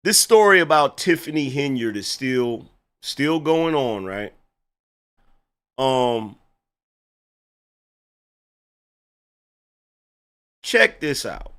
This story about Tiffany Henyard is still going on, right? Check this out.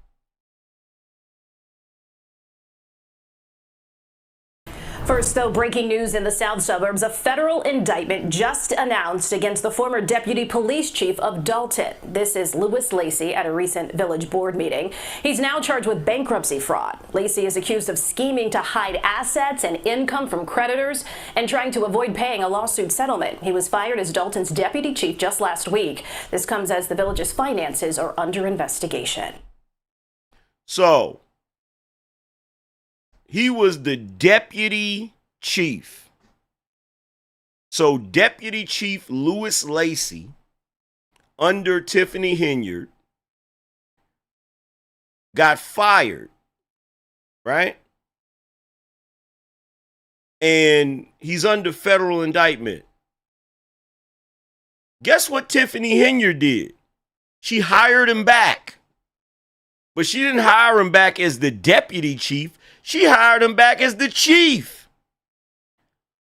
First, though, breaking news in the south suburbs. A federal indictment just announced against the former deputy police chief of Dalton. This is Louis Lacey at a recent village board meeting. He's now charged with bankruptcy fraud. Lacey is accused of scheming to hide assets and income from creditors and trying to avoid paying a lawsuit settlement. He was fired as Dalton's deputy chief just last week. This comes as the village's finances are under investigation. So, he was the deputy chief. So Deputy Chief Louis Lacey, under Tiffany Henyard, got fired, right? And he's under federal indictment. Guess what Tiffany Henyard did? She hired him back. But she didn't hire him back as the deputy chief. She hired him back as the chief.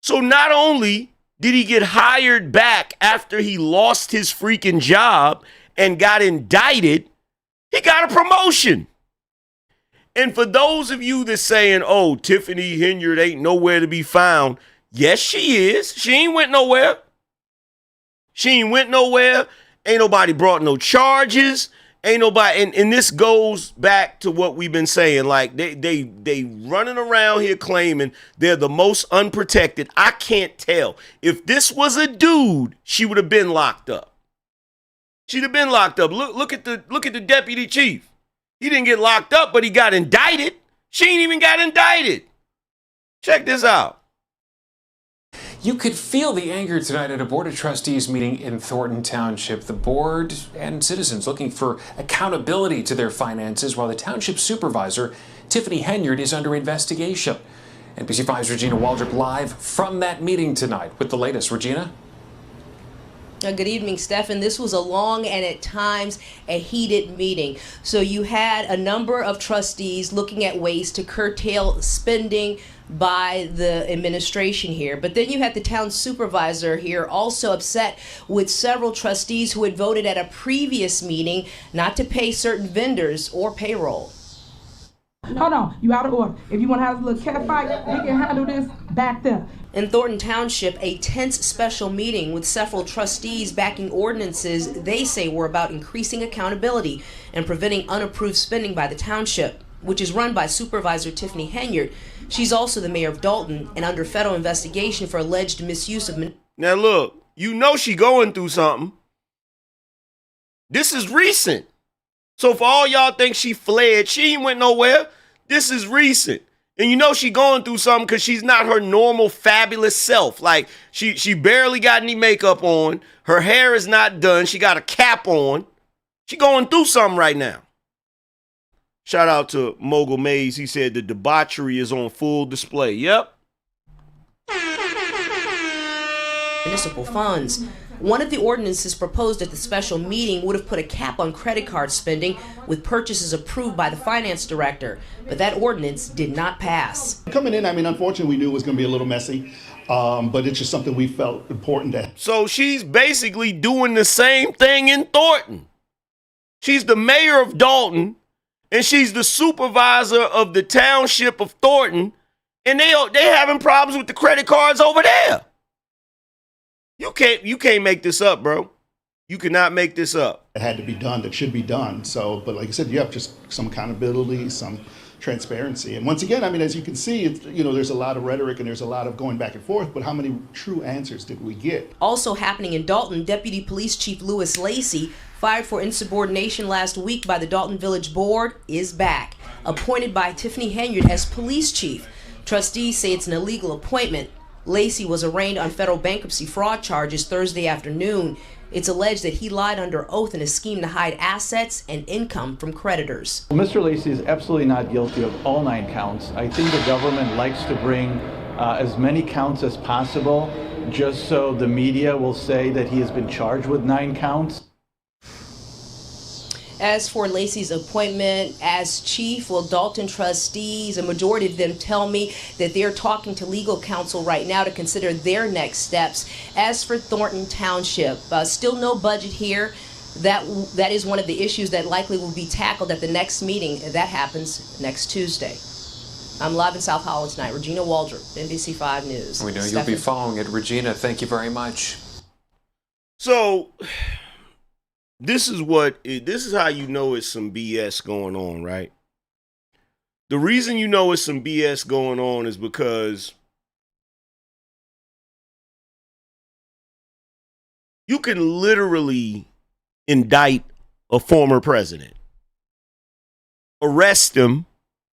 So not only did he get hired back after he lost his freaking job and got indicted, he got a promotion. And for those of you that's saying, oh, Tiffany Henyard ain't nowhere to be found, yes, she is. She ain't went nowhere. Ain't nobody brought no charges. Ain't nobody, and this goes back to what we've been saying. Like they running around here claiming they're the most unprotected. I can't tell. If this was a dude, she would have been locked up. She'd have been locked up. Look at the deputy chief. He didn't get locked up, but he got indicted. She ain't even got indicted. Check this out. You could feel the anger tonight at a Board of Trustees meeting in Thornton Township. The board and citizens looking for accountability to their finances, while the township supervisor, Tiffany Henyard, is under investigation. NBC 5's Regina Waldrop live from that meeting tonight with the latest. Regina? Good evening, Stephen. This was a long and at times a heated meeting. So you had a number of trustees looking at ways to curtail spending by the administration here. But then you had the town supervisor here also upset with several trustees who had voted at a previous meeting not to pay certain vendors or payroll. Hold on, you out of order. If you want to have a little cat fight, we can handle this back there. In Thornton Township, a tense special meeting with several trustees backing ordinances they say were about increasing accountability and preventing unapproved spending by the township, which is run by Supervisor Tiffany Henyard. She's also the mayor of Dalton and under federal investigation for alleged misuse of... Now look, you know she going through something. This is recent. So for all y'all think she fled, she ain't went nowhere. This is recent. And you know she going through something because she's not her normal fabulous self. Like she barely got any makeup on. Her hair is not done. She got a cap on. She going through something right now. Shout out to Mogul Mays. He said the debauchery is on full display. Yep. Municipal funds. One of the ordinances proposed at the special meeting would have put a cap on credit card spending with purchases approved by the finance director, but that ordinance did not pass. Coming in, I mean, unfortunately, we knew it was going to be a little messy, but it's just something we felt important to. So she's basically doing the same thing in Thornton. She's the mayor of Dalton, and she's the supervisor of the township of Thornton, and they having problems with the credit cards over there. You can't make this up, bro. You cannot make this up. It had to be done. That should be done. So, but like I said, you have just some accountability, some transparency. And once again, I mean, as you can see, there's a lot of rhetoric and there's a lot of going back and forth, but how many true answers did we get? Also happening in Dalton, Deputy Police Chief Louis Lacey, fired for insubordination last week by the Dalton Village Board, is back, appointed by Tiffany Henyard as police chief. Trustees say it's an illegal appointment. Lacey was arraigned on federal bankruptcy fraud charges Thursday afternoon. It's alleged that he lied under oath in a scheme to hide assets and income from creditors. Well, Mr. Lacey is absolutely not guilty of all 9 counts. I think the government likes to bring as many counts as possible just so the media will say that he has been charged with 9 counts. As for Lacey's appointment as chief, well, Dalton trustees, a majority of them tell me that they're talking to legal counsel right now to consider their next steps. As for Thornton Township, still no budget here. That is one of the issues that likely will be tackled at the next meeting. That happens next Tuesday. I'm live in South Holland tonight. Regina Waldrop, NBC5 News. We know you'll be following it. Regina, thank you very much. So this is how you know it's some BS going on, right? The reason you know it's some BS going on is because you can literally indict a former president, arrest him,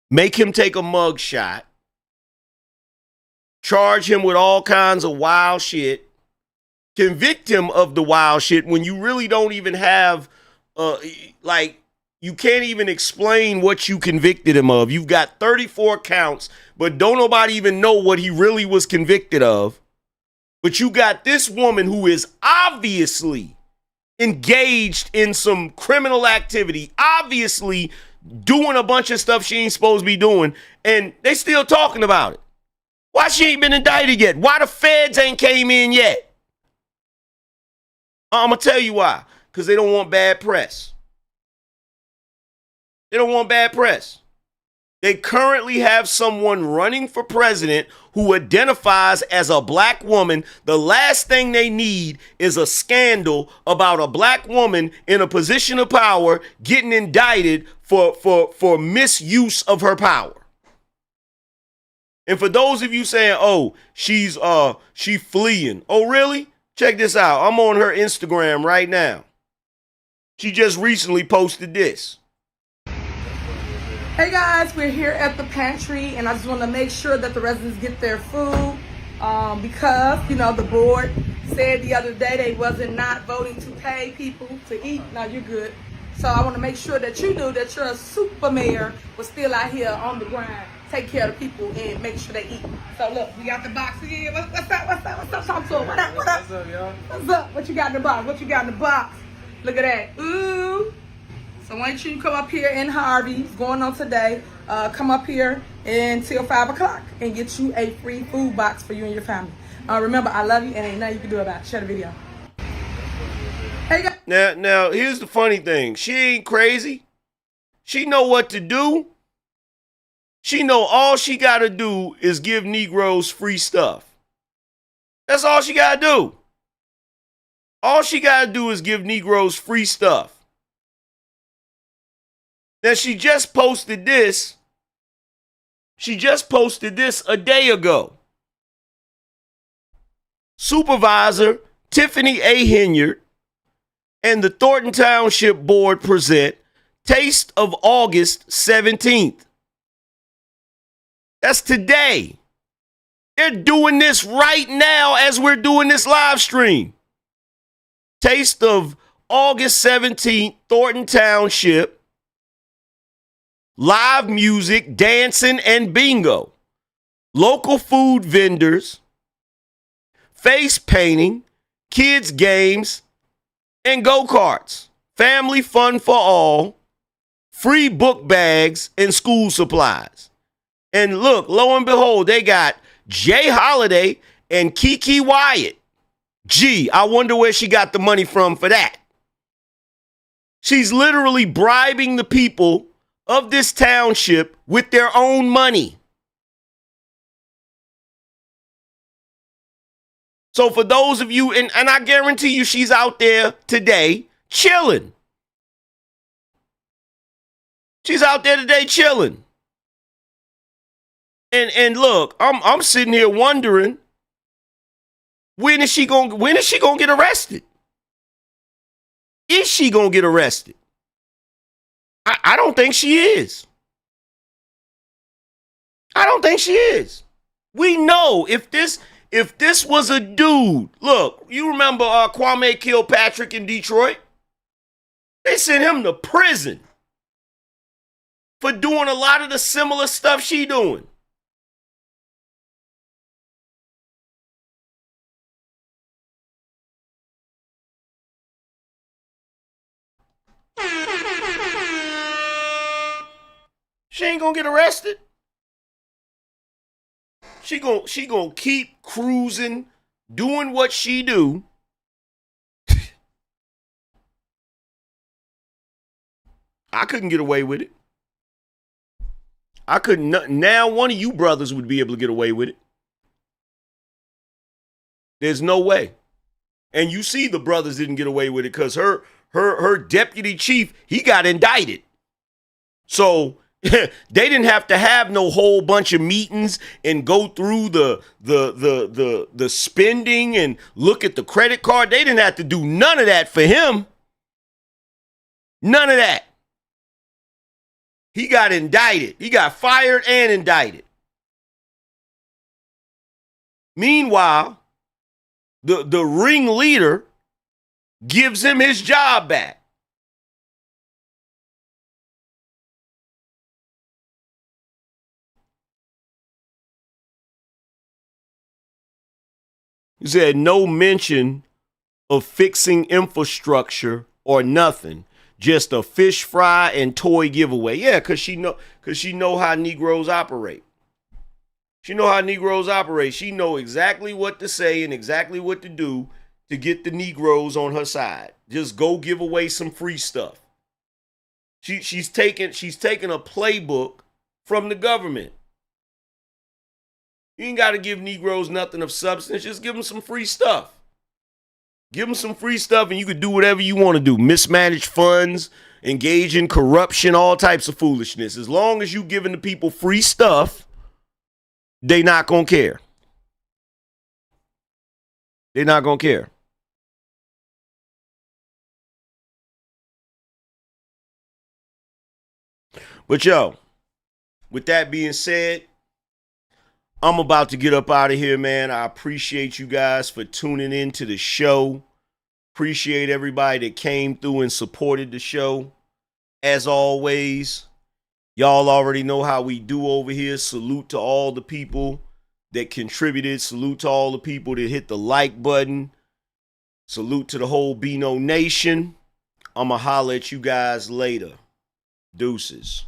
make him take a mug shot, charge him with all kinds of wild shit, convict him of the wild shit when you really don't even have, you can't even explain what you convicted him of. You've got 34 counts, but don't nobody even know what he really was convicted of. But you got this woman who is obviously engaged in some criminal activity, obviously doing a bunch of stuff she ain't supposed to be doing, and they still talking about it. Why she ain't been indicted yet? Why the feds ain't came in yet? I'm going to tell you why. Because they don't want bad press. They don't want bad press. They currently have someone running for president who identifies as a black woman. The last thing they need is a scandal about a black woman in a position of power getting indicted for misuse of her power. And for those of you saying, oh, she fleeing. Oh, really? Check this out. I'm on her Instagram right now. She just recently posted this. Hey guys, we're here at the pantry and I just want to make sure that the residents get their food because, the board said the other day they wasn't not voting to pay people to eat. Now you're good. So I want to make sure that you knew that you're a super mayor was still out here on the grind, take care of the people and make sure they eat. So look, we got the box again. What's up? Talk to him. What up? What's up, y'all? What's up? What you got in the box? Look at that. Ooh. So why don't you come up here in Harvey's going on today. Come up here until 5 o'clock and get you a free food box for you and your family. Remember, I love you and ain't nothing you can do about it. Share the video. Hey guys. Now, here's the funny thing. She ain't crazy. She know what to do. She know all she got to do is give Negroes free stuff. That's all she got to do. All she got to do is give Negroes free stuff. Now, she just posted this. She just posted this a day ago. Supervisor Tiffany Henyard and the Thornton Township Board present Taste of August 17th. That's today. They're doing this right now as we're doing this live stream. Taste of August 17th, Thornton Township. Live music, dancing, and bingo. Local food vendors. Face painting. Kids games. And go-karts. Family fun for all. Free book bags and school supplies. And look, lo and behold, they got Jay Holiday and Kiki Wyatt. Gee, I wonder where she got the money from for that. She's literally bribing the people of this township with their own money. So for those of you, and I guarantee you she's out there today chilling. She's out there today chilling. And look, I'm sitting here wondering, when is she gonna get arrested? Is she gonna get arrested? I don't think she is. I don't think she is. We know if this was a dude, look, you remember Kwame Kilpatrick in Detroit? They sent him to prison for doing a lot of the similar stuff she doing. She ain't gonna get arrested. She gonna keep cruising, doing what she do. I couldn't get away with it. I couldn't. Now one of you brothers would be able to get away with it. There's no way. And you see the brothers didn't get away with it because her deputy chief, he got indicted. So they didn't have to have no whole bunch of meetings and go through the spending and look at the credit card. They didn't have to do none of that for him. None of that. He got indicted. He got fired and indicted. Meanwhile, the ringleader gives him his job back. He said no mention of fixing infrastructure or nothing. Just a fish fry and toy giveaway. Yeah, cause she know how Negroes operate. She know how Negroes operate. She know exactly what to say and exactly what to do to get the Negroes on her side. Just go give away some free stuff. She's taking a playbook from the government. You ain't got to give Negroes nothing of substance. Just give them some free stuff. Give them some free stuff and you could do whatever you want to do. Mismanage funds, engage in corruption, all types of foolishness. As long as you giving the people free stuff, they not going to care. They're not going to care. But yo, with that being said, I'm about to get up out of here, man. I appreciate you guys for tuning in to the show. Appreciate everybody that came through and supported the show. As always, y'all already know how we do over here. Salute to all the people that contributed. Salute to all the people that hit the like button. Salute to the whole BINO Nation. I'ma holler at you guys later. Deuces.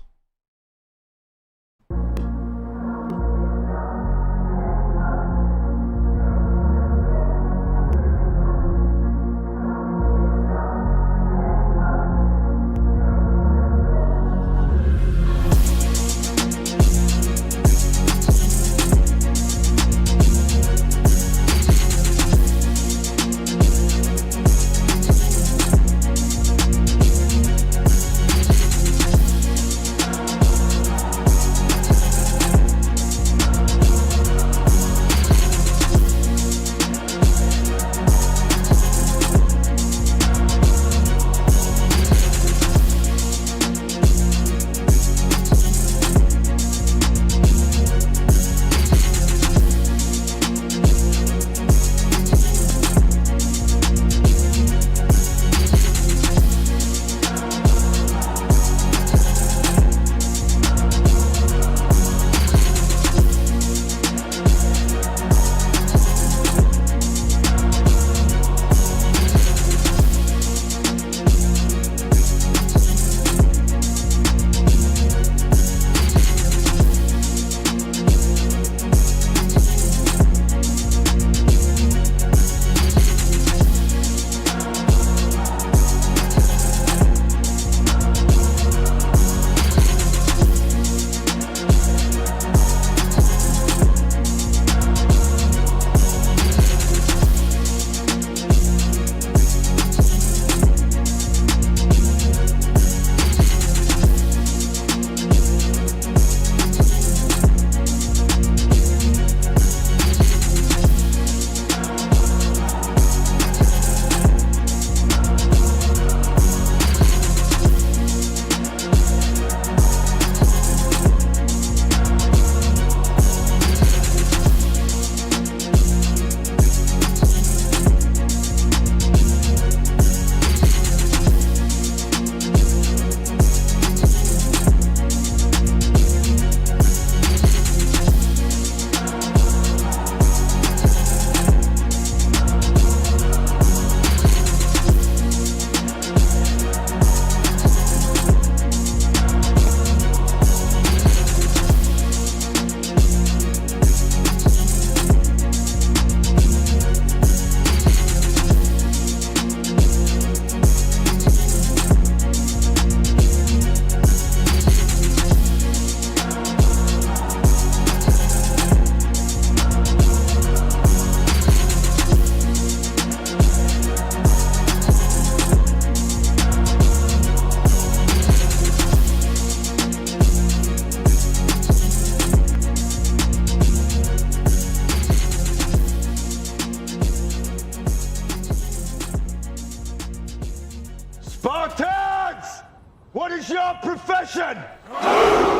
your profession?